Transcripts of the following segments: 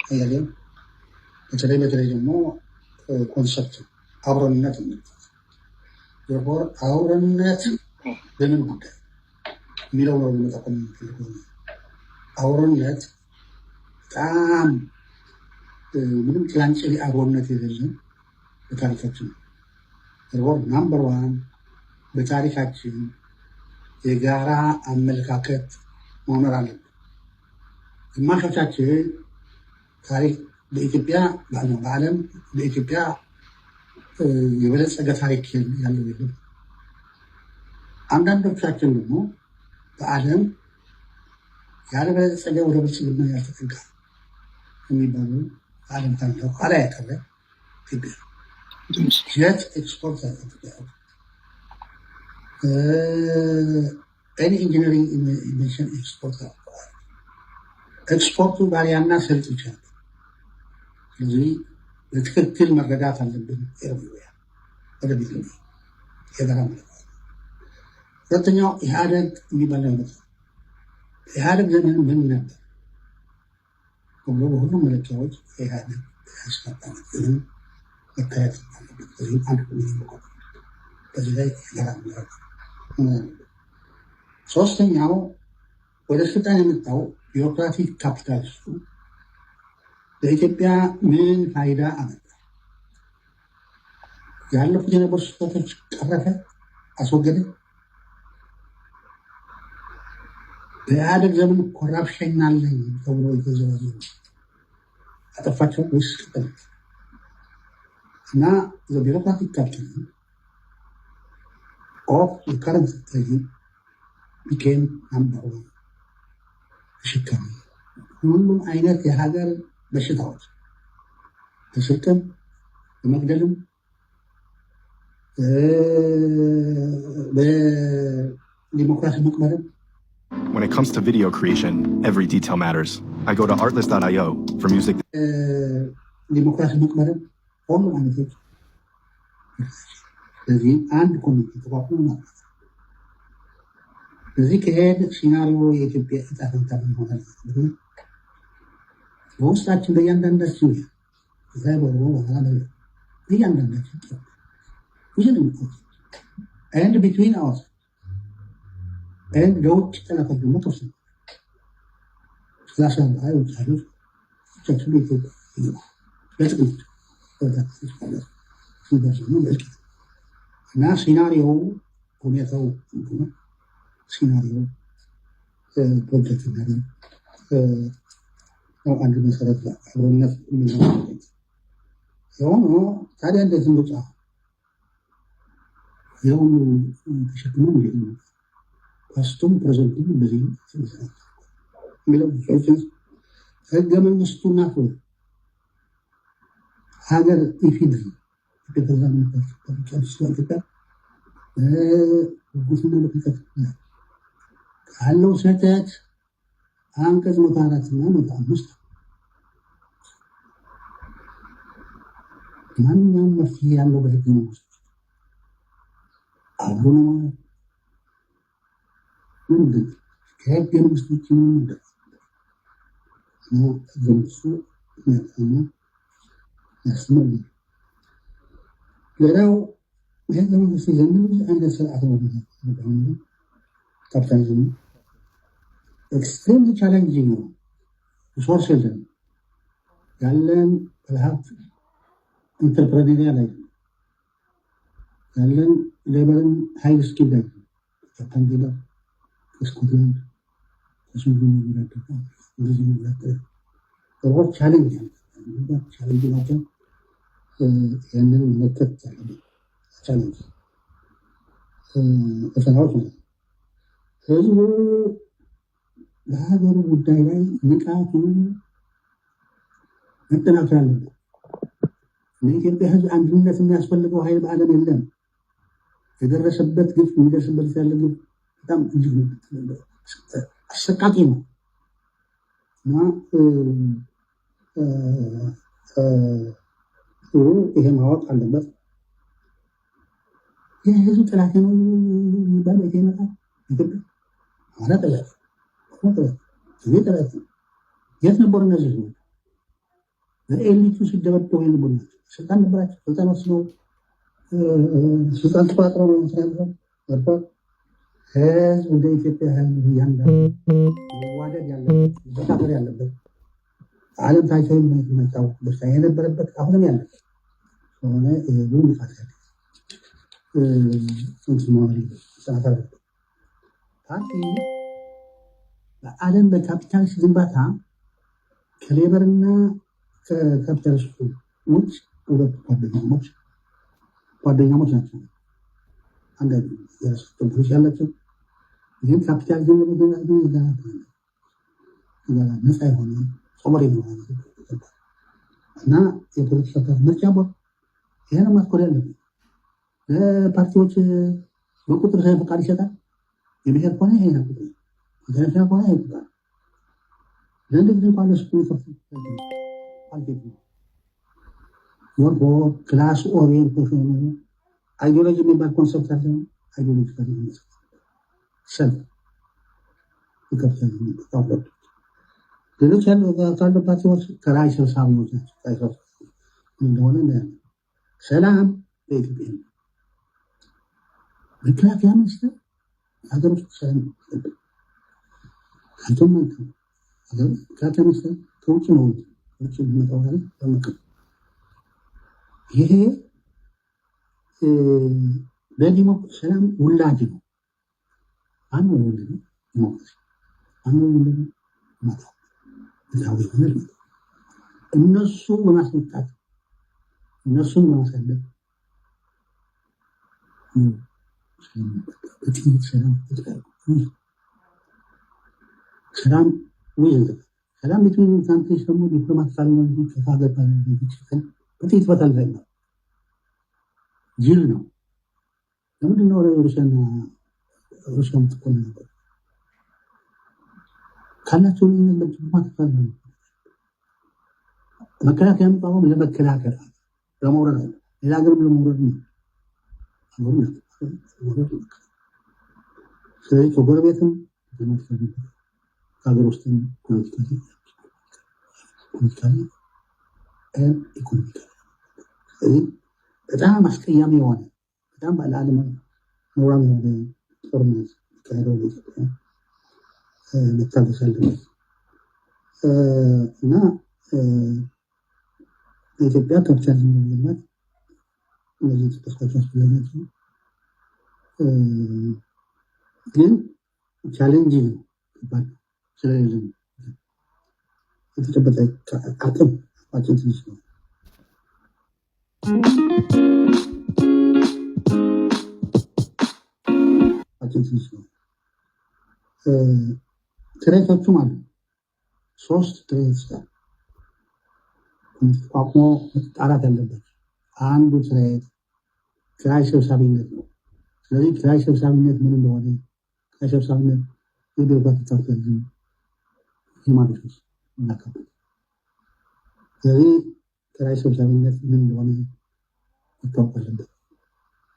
አያሌው በተለይ ደግሞ ኮንሰፕት አብሮነት ነው አብሮነት በምን ጉዳይ የሚለው ነው መጠቆም የሚፈልገው አብሮነት በጣም ምንም ጭላንጭል አብሮነት የሌለን በታሪካችን ናምበር ዋን በታሪካችን የጋራ አመለካከት መኖር አለብን። ግማሾቻችን ታሪክ በኢትዮጵያ በዓለም በኢትዮጵያ የበለጸገ ታሪክ ያለው የለም። አንዳንዶቻችን ደግሞ በዓለም ያልበለጸገ ወደ ብልጽግና ያልተጠጋ የሚባሉ ዓለም ታሪክ ኋላ ያቀረ ኢትዮጵያ ጀት ኤክስፖርት ያደርጋል። ኢንጂነሪንግ ኢንቨንሽን ኤክስፖርት ያደርጋል። ኤክስፖርቱ ባሪያና ሰልጥ ይችላል። ስለዚህ በትክክል መረዳት አለብን። ኤርትራ ወደ ቤት የጋራ ማለት ሁለተኛው ኢህአደግ የሚባል ነገር ኢህአደግ ዘመን ምን ነበር? በሁሉም መለኪያዎች ኢህአደግ ያስቀጣል መታየት አለበት። በዚህ አንድ በዚህ ላይ የጋራ ማለት ሶስተኛው ወደ ስልጣን የመጣው ቢሮክራቲክ ካፒታሊስቱ በኢትዮጵያ ምን ፋይዳ አመጣ? ያለፉት የነበሩ ስህተቶች ቀረፈ? አስወገደ? በኢህአደግ ዘመን ኮራፕሽን አለ ተብሎ የተዘዋወሩ አጠፋቸው ወይስ ቀጠለ? እና ቢሮክራቲክ ካፒታሊዝም ኦፍ ከረንት ቢኬም ናምበር ዋን ተሸካሚ ሁሉም አይነት የሀገር በሽታዎች በስልክም በመግደልም በዲሞክራሲ መቅበርም When it comes to video creation, every detail matters. I go to artlist.io for music. ዲሞክራሲ መቅበርም ሁሉም አይነቶች ስለዚህም አንድ ኮሚቴ ተቋቁሞ ማለት በዚህ ከሄድ ሲናሪዮ የኢትዮጵያ ዕጣ ፈንታ ይሆናል። በውስጣችን በእያንዳንዳችን ዛይቦሮ በእያንዳንዳችን and between us and ለውጭ ጠላቶች ደግሞ ተወሰነ ስላሳ ውጭ ሀይሎች ቻችን በኢትዮጵያ ለጥቅምት በእልቂት እና ሲናሪዮ ሁኔታው ሲናሪዮ ፕሮጀክት እናገኝ አንድ መሰረት አብሮነት የሆኑ ታዲያ እንደዚህ ምርጫ የሆኑ ተሸክሞ እንዴት ነው ፓስቱም ፕሬዘንቱም እንደዚህ የሚለው ህገ መንግስቱና ሀገር ኢፊድሪ ካለው ስህተት አንቀጽ 104 እና 105 ማንኛውም መፍትሄ ያለው በህገ መንግስቱ አሁን ምንድን ከህገ መንግስቱ ውጭ ምንድን ነው? ህገ መንግስቱ ያስመል ሌላው ህገ መንግስቱ ዘንድ አንድ ስርዓት ነው። ካፒታሊዝም ኤክስትሪምሊ ቻሌንጂንግ ነው። ሪሶርስ የለም ያለን ሀብት ኢንተርፕሬኒያ ላይ ያለን ሌበርን ሀይል ስኪል ላይ ከታንዲላ ከስኮትላንድ ከሱዱ የሚረዳው እንደዚህ የሚረዳው ሰዎች ቻሌንጅ ናቸው። ያንን መከት ቻሌንጅ ፈተናዎች ነው። ህዝቡ በሀገሩ ጉዳይ ላይ ንቃቱ መጠናከር አለበት። ለኢትዮጵያ ህዝብ አንድነት የሚያስፈልገው ኃይል በዓለም የለም። የደረሰበት ግፍ የሚደርስበት ያለ ግፍ በጣም እጅግ አሰቃቂ ነው እና ይሄ ማወቅ አለበት። የህዝብ ጥላት ነው የሚባል ይሄ ይመጣል። ኢትዮጵያ ማለት ጥላት የት ነበሩ እነዚህ በኤሊቱ ሲደበደቡ የነበሩ ናቸው። ስልጣን ነበራቸው። ስልጣን ወስነው ስልጣን ተቆጣጥረው ነው መስራት ነበር። ህዝብ እንደ ኢትዮጵያ ህዝብ እያንዳንዱ መዋደድ ያለበት መተባበር ያለበት ዓለም ታይቶ የማይታወቅ በሽታ የነበረበት አሁንም ያለበት ሆነ ይሄ ልፋት ያለ ፓርቲ በዓለም በካፒታሊስት ግንባታ ከሌበርና ከካፒታሊስቱ ውጭ ሁለቱ ጓደኛሞች ናቸው። አንድ የራሳቸው ፖሊሲ ያላቸው ይህም ካፒታሊዝም ነፃ የሆነ ጾመር የሆነ እና የፖለቲካ ምርጫ ቦርድ ይህን ማስኮር ያለብን ለፓርቲዎች በቁጥር ሳይ ፈቃድ ይሰጣል። የብሔር ከሆነ ይሄ ቁጥር ኢንተርናሽናል ከሆነ ይሄ ቁጥር ለእንደዚህ እንኳን ለሱ ወርቦ ክላስ ኦሪየንቴሽን አይዲዮሎጂ የሚባል ኮንሰፕት አለ። አይዲዮሎጂ ሰልፍ ይከፍታል። ሌሎች ካሉ ፓርቲዎች ከራይ ሰብሳቢዎች ናቸው እንደሆነ ሰላም በኢትዮጵያ መከላከያ ሚኒስትር ሀገር ውስጥ ሰላም ካልቶም መከላከያ ሚኒስትር ከውጭ ነው ውጭ የሚመጣው በመቀ ይሄ በዲሞክራሲ ሰላም ውላጅ ነው። አንዱ ወንድ ነው ዲሞክራሲ አንዱ ወንድ ነው ማለት ነው። እነሱ በማስመጣት እነሱን በማሳለፍ ሰላም ሰላም ቤቱን ካንትሪስ ደግሞ ዲፕሎማት ካልሆነ ከፋገር በጥቂት በታል ላይ ነው ጅል ነው። ለምንድን ነው ሩሲያ ምትቆነ ነበር ካላቸው ዲፕሎማት ካልሆነ መከላከያ የሚቋቋም ለመከላከል ለመውረድ ሌላ ሀገርም ለመውረድ ነው። ስለዚህ ከጎረቤትም ከሀገር ውስጥም ፖለቲካሊ ኢኮኖሚካሊ ስለዚህ በጣም አስቀያሚ የሆነ በጣም ባለዓለም ሞራል የሆነ ጦርነት ካሄደው በኢትዮጵያ መታገስ አለበት እና በኢትዮጵያ ካፒታሊዝም ለመገንባት እነዚህ ተስፋቸው አስፈላጊ ነው። ግን ቻሌንጅ ነው ይባል ስለሌለ የተጨበጠ አቅም አቅም ትንሽ ነው። አቅም ትንሽ ነው። ትሬቶቹም አሉ። 3 ትሬት ጋር ቋቁሞ መጣራት ያለበት አንዱ ትሬት ኪራይ ሰብሳቢነት ነው። ስለዚህ ኪራይ ሰብሳቢነት ምን እንደሆነ ኪራይ ሰብሳቢነት የቢሮክራሲ ካፒታሊዝም ሂማኖች እናካበት። ስለዚህ ኪራይ ሰብሳቢነት ምን እንደሆነ መታወቅ አለበት።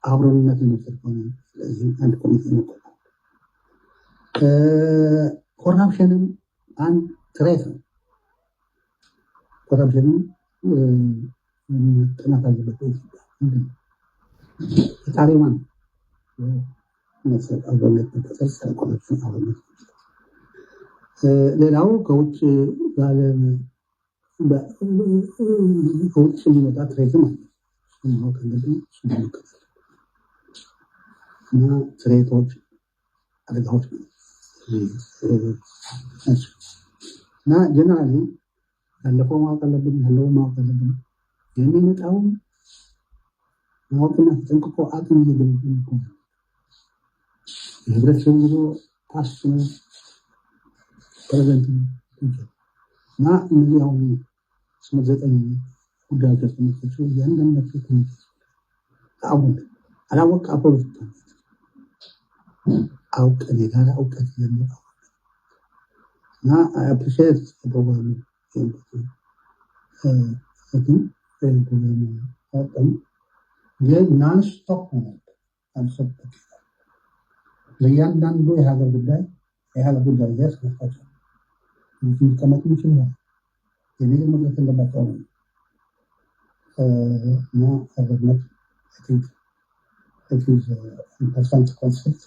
አብሮነት እንወሰድ ከሆነ ስለዚህ አንድ ኮሚቴ መቋቋም። ኮራፕሽንም አንድ ትሬት ነው። ኮራፕሽንም ጥናት አለበት። ፈጣሪማ ነው ሌላው ከውጭ የሚመጣ ትሬትም አለ እና ትሬቶች አደጋዎች እና ጀነራሊ ያለፈው ማወቅ አለብን፣ ያለው ማወቅ አለብን። የሚመጣውን ማወቅና ተጠንቅቆ አቅም እየገነቡ ነው። የህብረተሰብ ጉዞ ፓስት ነው ፕሬዘንት ነው እና እነዚህ አሁን 9 ጉዳዮች ተመልክቶ እያንዳንዳቸው አሁን አላወቅ አፖሎጂካ አውቀን የጋራ እውቀት የሚለው እና አፕሪሼት ፕሮግራም ግን ናንስቶፕ ነው ለእያንዳንዱ የሀገር ጉዳይ ያስመጣቸው ሊቀመጡ ይችላል። የኔ መግለጽ የለባቸው ነው እና ሀገርነት ኢት ኢዝ ኢምፖርታንት ኮንሰፕት